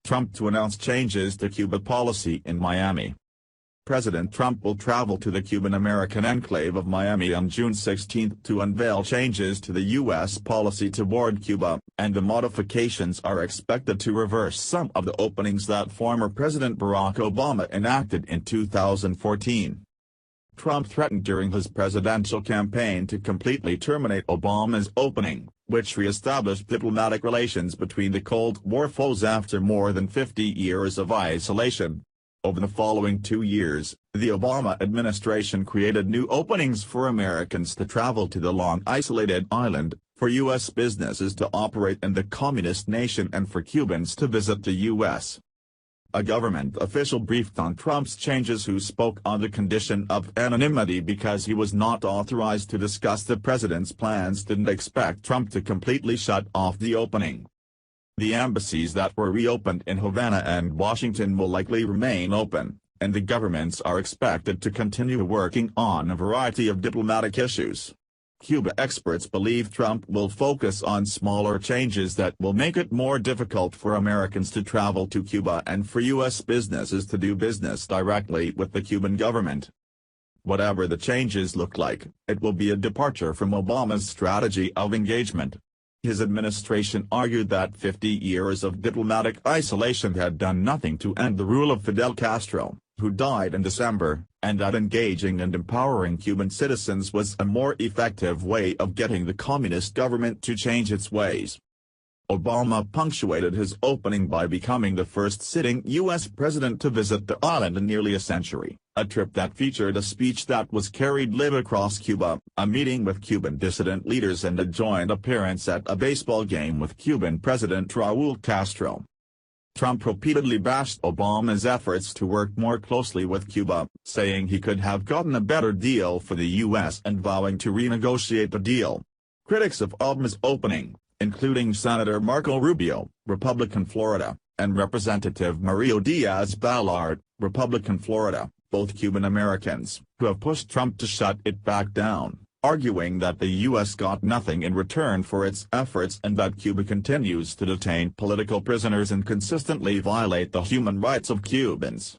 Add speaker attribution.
Speaker 1: Trump to announce changes to Cuba policy in Miami. President Trump will travel to the Cuban-American enclave of Miami on June 16 to unveil changes to the U.S. policy toward Cuba, and the modifications are expected to reverse some of the openings that former President Barack Obama enacted in 2014. Trump threatened during his presidential campaign to completely terminate Obama's opening, which re-established diplomatic relations between the Cold War foes after more than 50 years of isolation. Over the following 2 years, the Obama administration created new openings for Americans to travel to the long-isolated island, for U.S. businesses to operate in the communist nation and for Cubans to visit the U.S. A government official briefed on Trump's changes who spoke on the condition of anonymity because he was not authorized to discuss the president's plans didn't expect Trump to completely shut off the opening. The embassies that were reopened in Havana and Washington will likely remain open, and the governments are expected to continue working on a variety of diplomatic issues. Cuba experts believe Trump will focus on smaller changes that will make it more difficult for Americans to travel to Cuba and for U.S. businesses to do business directly with the Cuban government. Whatever the changes look like, it will be a departure from Obama's strategy of engagement. His administration argued that 50 years of diplomatic isolation had done nothing to end the rule of Fidel Castro, who died in December, and that engaging and empowering Cuban citizens was a more effective way of getting the communist government to change its ways. Obama punctuated his opening by becoming the first sitting U.S. president to visit the island in nearly a century, a trip that featured a speech that was carried live across Cuba, a meeting with Cuban dissident leaders and a joint appearance at a baseball game with Cuban President Raúl Castro. Trump repeatedly bashed Obama's efforts to work more closely with Cuba, saying he could have gotten a better deal for the U.S. and vowing to renegotiate the deal. Critics of Obama's opening, including Senator Marco Rubio, Republican Florida, and Representative Mario Diaz-Balart, Republican Florida, both Cuban Americans, who have pushed Trump to shut it back down, arguing that the U.S. got nothing in return for its efforts and that Cuba continues to detain political prisoners and consistently violate the human rights of Cubans.